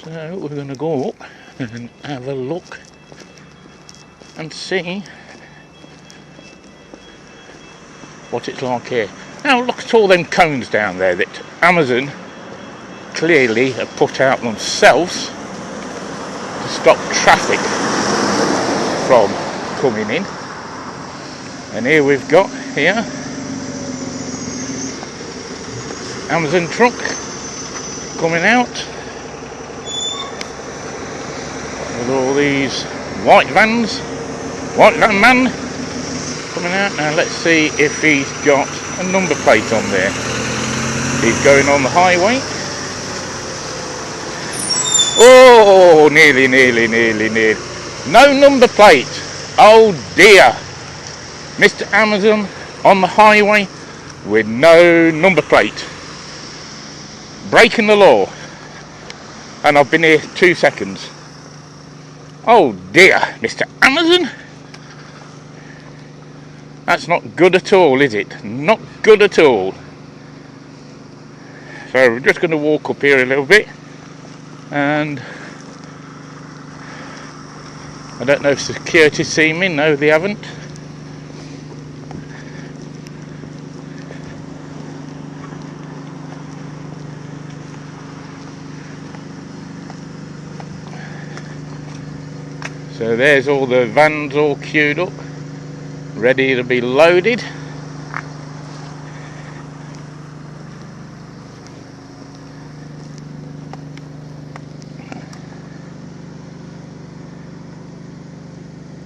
So we're going to go up and have a look and see what it's like here. Now look at all them cones down there that Amazon clearly have put out themselves to stop traffic from coming in. And here we've got Amazon truck coming out with all these white van man coming out. Now let's see if he's got a number plate on there. He's going on the highway. Oh, nearly. No number plate. Oh dear. Mr. Amazon on the highway with no number plate. Breaking the law. And I've been here 2 seconds. Oh dear, Mr. Amazon. That's not good at all, is it? Not good at all. So we're just going to walk up here a little bit. And I don't know if security see me. No, they haven't. So there's all the vans all queued up, ready to be loaded.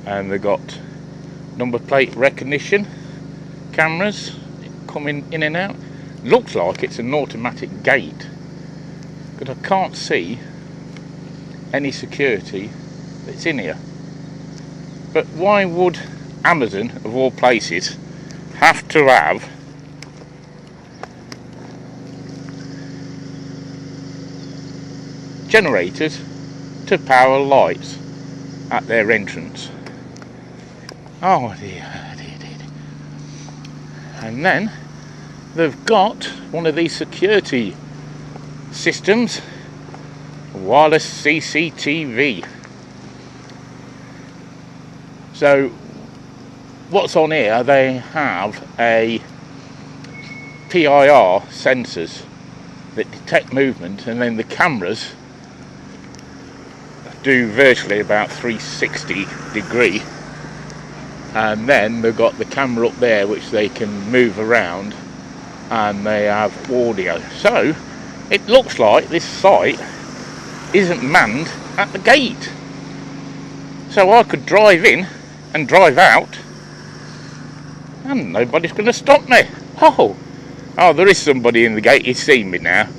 And they've got number plate recognition cameras coming in and out. Looks like it's an automatic gate, but I can't see any security that's in here. But why would Amazon, of all places, have to have generators to power lights at their entrance? Oh dear. And then they've got one of these security systems, wireless CCTV. So what's on here, they have a PIR sensors that detect movement, and then the cameras do virtually about 360 degree, and then they've got the camera up there which they can move around, and they have audio. So it looks like this site isn't manned at the gate, so I could drive in and drive out and nobody's going to stop me. Oh, there is somebody in the gate. He's seen me now.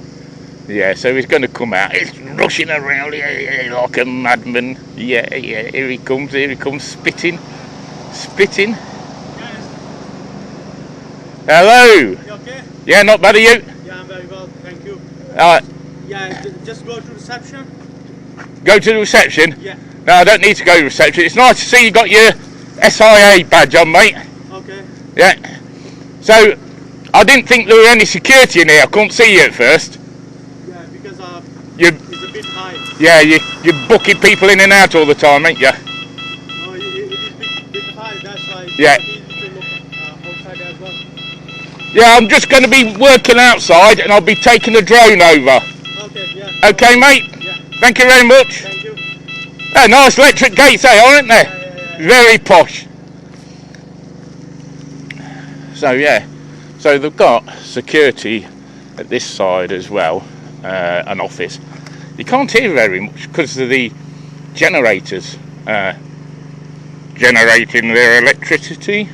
Yeah, so he's going to come out. He's rushing around like a madman. Yeah, here he comes, spitting. Yes. Hello. You okay? Yeah, not bad, are you? Yeah, I'm very well, thank you. Yeah, just go to reception. Go to the reception? Yeah. No, I don't need to go to reception. It's nice to see you got your SIA badge on, mate. Okay. Yeah. So, I didn't think there were any security in here. I couldn't see you at first. Yeah, because it's a bit high. Yeah, you're booking people in and out all the time, ain't you? No, it is a bit high, that's why it's Yeah. easy to look outside as well. Yeah, I'm just going to be working outside and I'll be taking a drone over. Okay, yeah. Okay, mate? Yeah. Thank you very much. Thank you. Oh, nice electric gates, aren't they? Yeah. Very posh. So yeah, so they've got security at this side as well, an office. You can't hear very much because of the generators generating their electricity.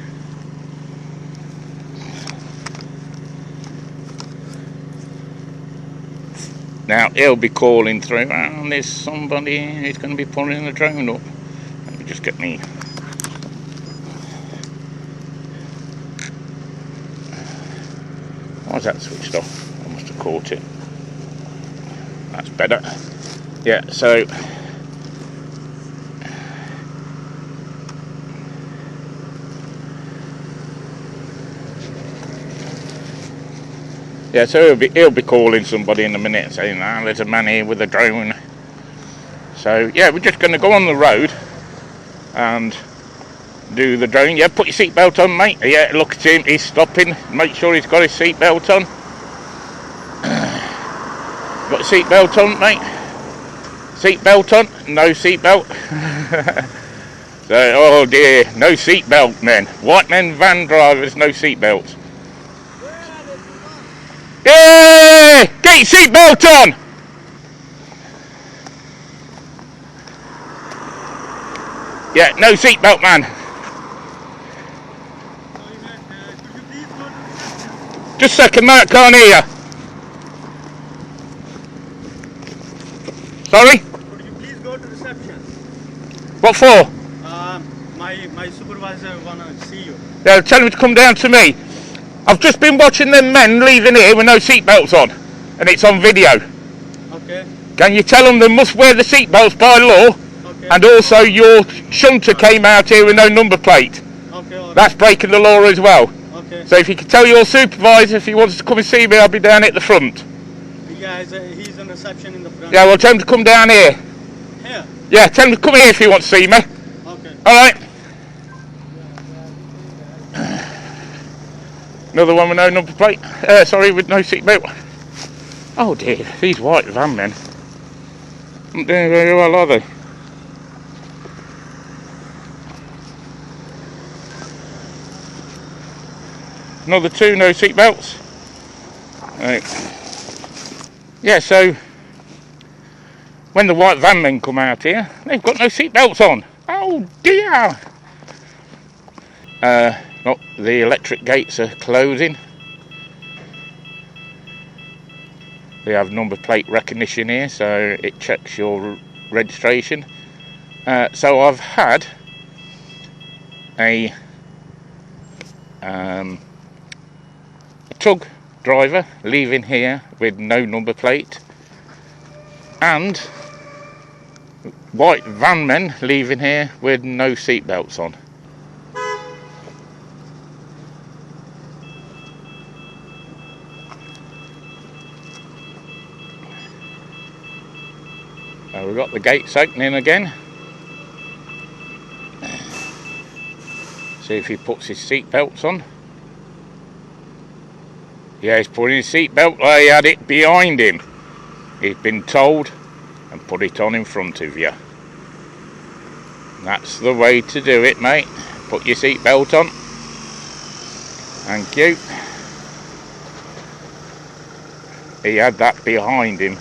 Now he'll be calling through, and there's somebody who's going to be pulling the drone up. Let me just get me. Why is that switched off? I must have caught it. That's better. Yeah, so Yeah, so he'll be calling somebody in a minute saying, there's a man here with a drone. So yeah, we're just going to go on the road and do the drone. Yeah, put your seatbelt on, mate. Yeah, look at him, he's stopping. Make sure he's got his seatbelt on. Got a seatbelt on, mate? Seatbelt on? No seatbelt. So, oh dear, no seatbelt, men. White men van drivers, no seatbelts. Yeah! Get your seatbelt on! Yeah, no seatbelt, man. Sorry, man. Could you please go to reception? Just a second, mate, can't hear you. Sorry? Could you please go to reception? What for? My supervisor wanna see you. Yeah, tell him to come down to me. I've just been watching them men leaving here with no seatbelts on, and it's on video. Okay. Can you tell them they must wear the seatbelts by law? Okay. And also your shunter came out here with no number plate. Okay. All right. That's breaking the law as well. Okay. So if you could tell your supervisor if he wants to come and see me, I'll be down at the front. Yeah, he's on reception in the front. Yeah, well, tell him to come down here. Here. Yeah, tell him to come here if he wants to see me. Okay. Alright. Another one with no number plate. Sorry, with no seatbelt. Oh dear, these white van men aren't doing very well, are they? Another two, no seatbelts. Right. Yeah, so when the white van men come out here, they've got no seatbelts on. Oh dear! Look, the electric gates are closing. We have number plate recognition here, so it checks your registration. So I've had a tug driver leaving here with no number plate, and white van men leaving here with no seatbelts on. Now we've got the gates opening again. See if he puts his seatbelts on. Yeah, he's putting his seatbelt. He had it behind him. He's been told, and put it on in front of you. That's the way to do it, mate. Put your seatbelt on. Thank you. He had that behind him.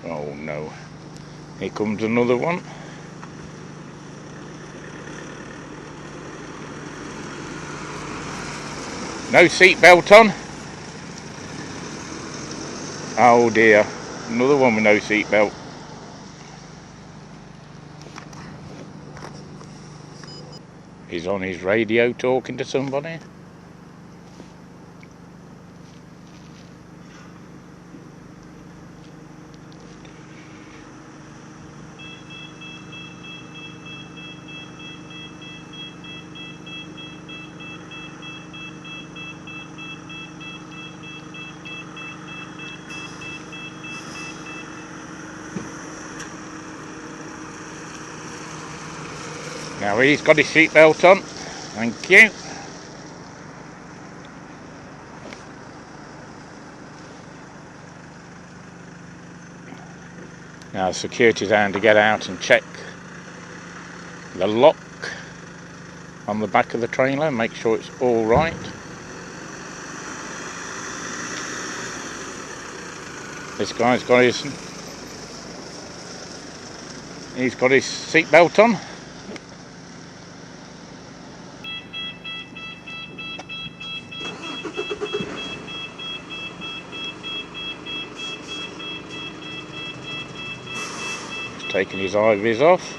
Oh no. Here comes another one. No seatbelt on. Oh dear. Another one with no seatbelt. He's on his radio talking to somebody. Now he's got his seatbelt on. Thank you. Now the security's down to get out and check the lock on the back of the trailer, make sure it's all right. This guy's got his seatbelt on. Taking his eye vis off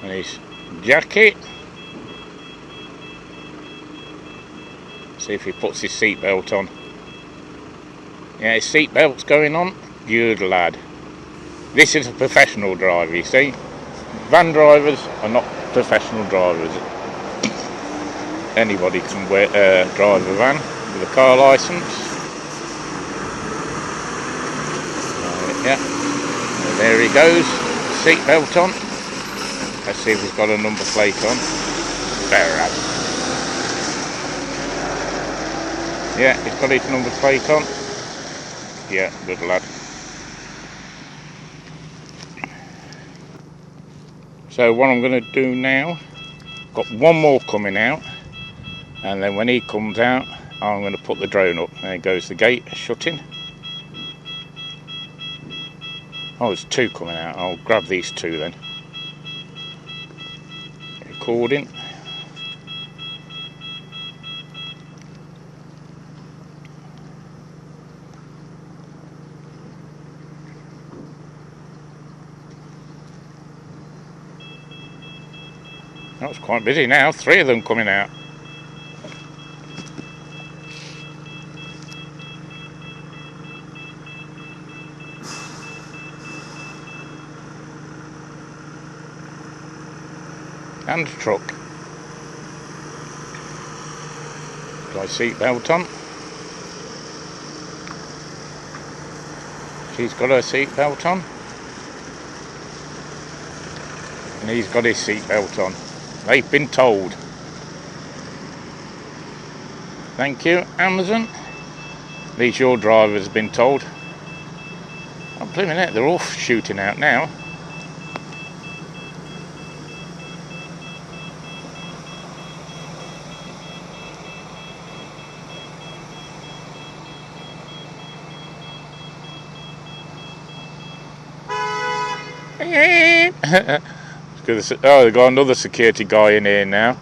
and his jacket. See if he puts his seatbelt on. Yeah, his seatbelt's going on. Good lad. This is a professional driver, you see. Van drivers are not professional drivers. Anybody can drive a van with a car licence. Yeah, and there he goes, seatbelt on. Let's see if he's got a number plate on. There, yeah, he's got his number plate on. Yeah, good lad. So what I'm going to do now, got one more coming out, and then when he comes out, I'm going to put the drone up. There goes the gate shutting. Oh, there's two coming out. I'll grab these two then. Recording. Oh, it's quite busy now. 3 of them coming out. And a truck. Got a seatbelt on. She's got her seatbelt on. And he's got his seatbelt on. They've been told. Thank you, Amazon. At least your driver's been told. Oh, blimey heck, they're all shooting out now. Oh, they've got another security guy in here now.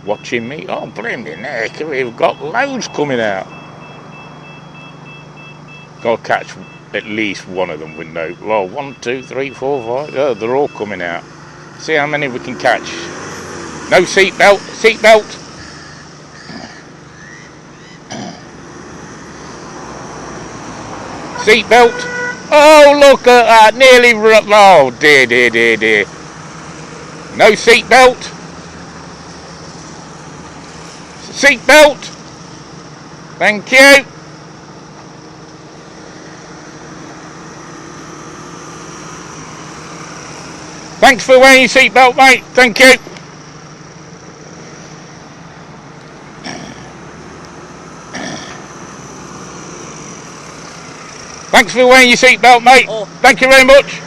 Watching me. Oh, blimey heck, we've got loads coming out. Got to catch at least one of them with no. Well, 1, 2, 3, 4, 5. Oh, they're all coming out. See how many we can catch. No seatbelt. Seatbelt. Seatbelt. Oh, look at that. Nearly. Oh, dear, dear, dear, dear. No seatbelt. Seatbelt. Thank you. Thanks for wearing your seatbelt, mate. Thank you. Thanks for wearing your seatbelt, mate. Oh. Thank you very much.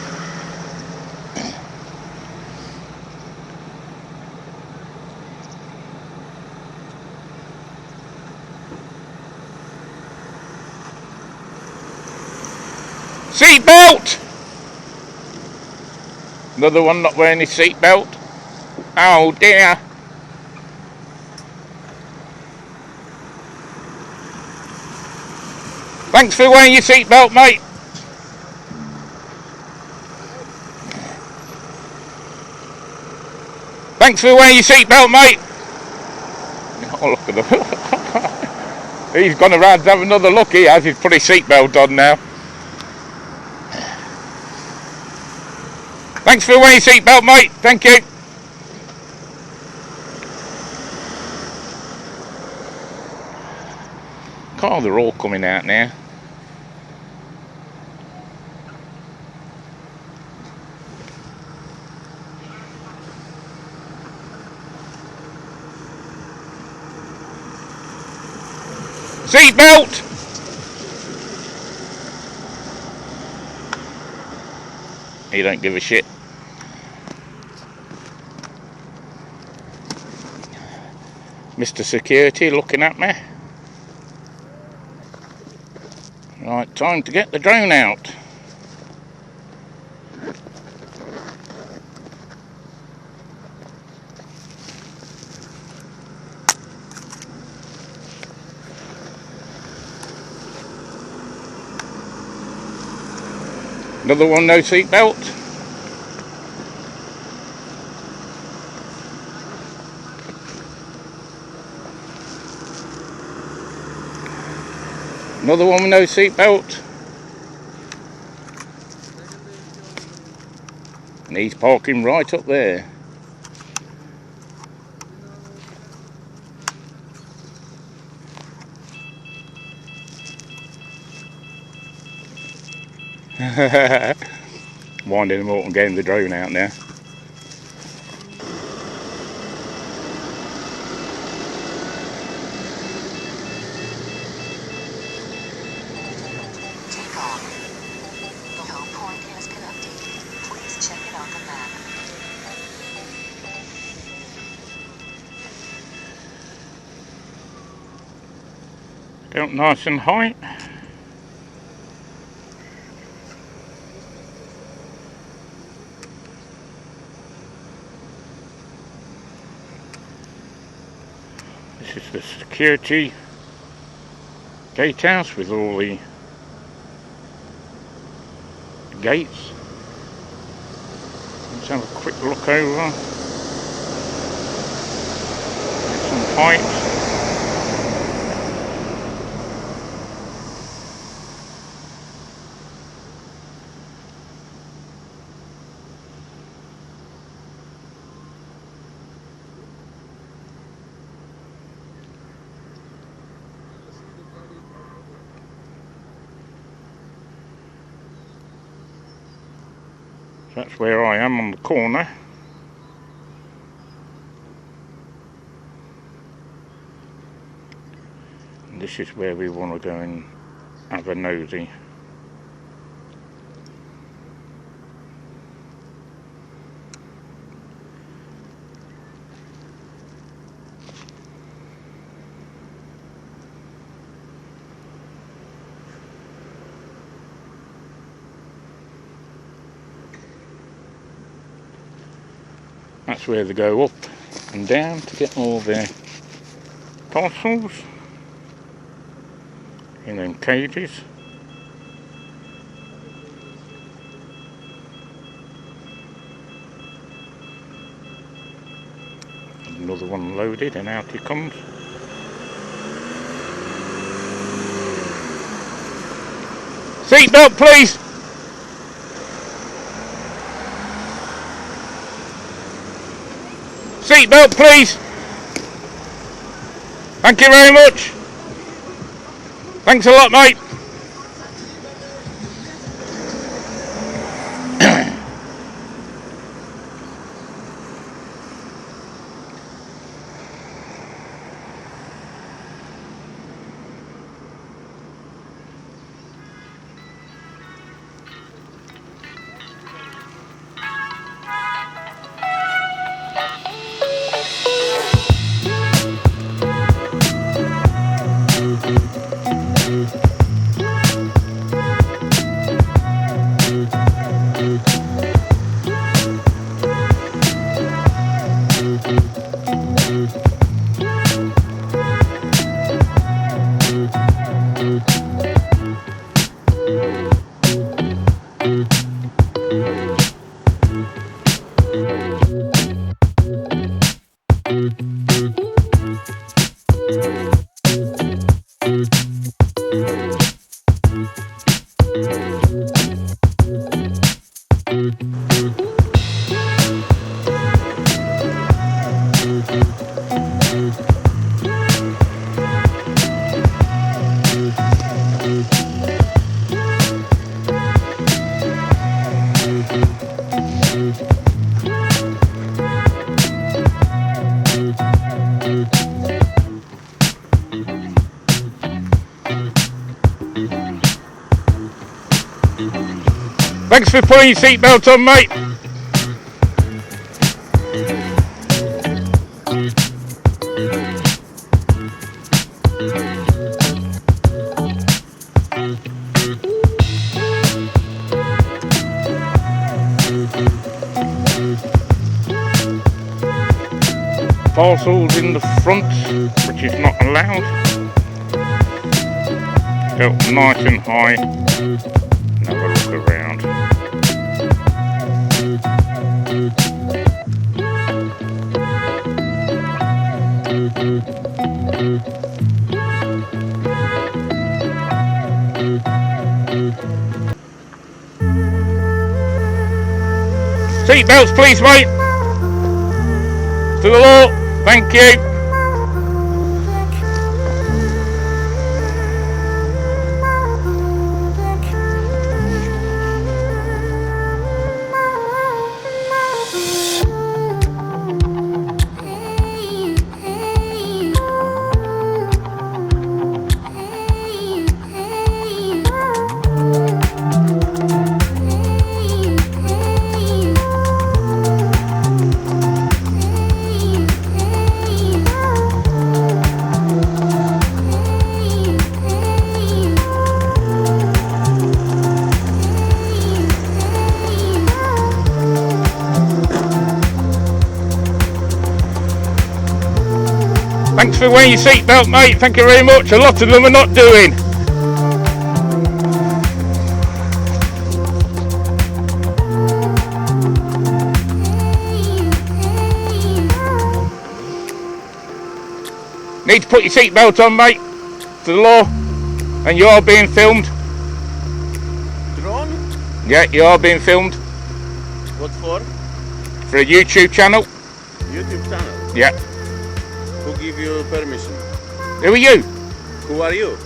Seatbelt. Another one not wearing his seatbelt. Oh dear. Thanks for wearing your seatbelt, mate. Thanks for wearing your seatbelt, mate. Oh, look at him. He's gone around to have another look. He has. He's put his seatbelt on now. Thanks for wearing your seatbelt, mate. Thank you. Oh, they're all coming out now. Seatbelt! He don't give a shit. Mr. Security looking at me. Right, time to get the drone out. Another one, no seatbelt. Another one with no seatbelt. And he's parking right up there. Winding them up and getting the drone out now. Out nice and high. This is the security gatehouse with all the gates. Let's have a quick look over. Some height. That's where I am on the corner. And this is where we want to go and have a nosy. That's where they go up and down to get all their parcels in them cages. Another one loaded and out he comes. Seatbelt please! Seatbelt please! Thank you very much! Thanks a lot mate! Thanks for putting your seatbelt on, mate. Parcels in the front, which is not allowed. Go nice and high and have a look around. Seatbelts please mate, to the law, thank you. Thanks for wearing your seatbelt, mate. Thank you very much. A lot of them are not doing. Need to put your seatbelt on, mate. To the law. And you are being filmed. Drone? Yeah, you are being filmed. What for? For a YouTube channel. YouTube channel? Yeah. Who give you permission? Who are you? Who are you?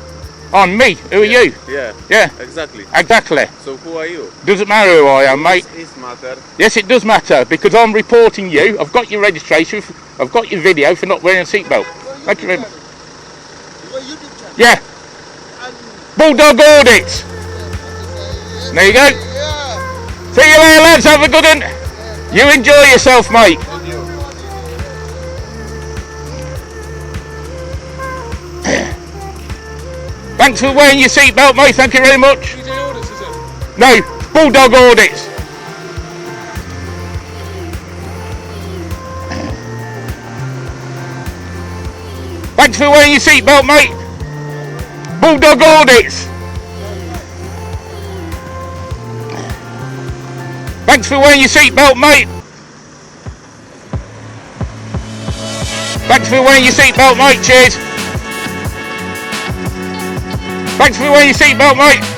I'm me. Who are you? Yeah. Yeah. Exactly. Exactly. So who are you? Doesn't matter who I am, mate. It matter. Yes, it does matter because I'm reporting you. I've got your registration. I've got your video for not wearing a seatbelt. Thank you very much. Your YouTube channel. Yeah. And BullDog Audits. There you go. yeah. See you later, lads. Have a good one. You enjoy yourself, mate. Thanks for wearing your seatbelt, mate. Thank you very much. Audits, is it? No, BullDog Audits. Thanks for wearing your seatbelt, mate. BullDog Audits. Thanks for wearing your seatbelt, mate. Thanks for wearing your seatbelt, mate. Cheers. Thanks for wearing your seatbelt, mate.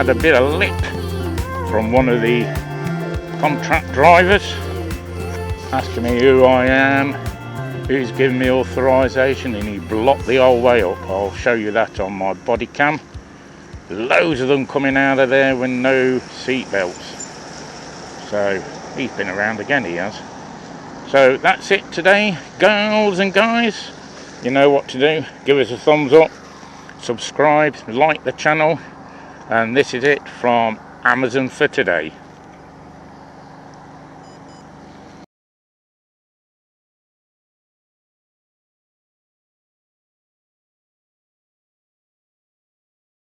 had a bit of lip from one of the contract drivers asking me who I am, who's given me authorisation, and he blocked the whole way up. I'll show you that on my body cam. Loads of them coming out of there with no seatbelts. So he's been around again, he has. So that's it today, girls and guys. You know what to do. Give us a thumbs up, subscribe, like the channel, and this is it from Amazon for today.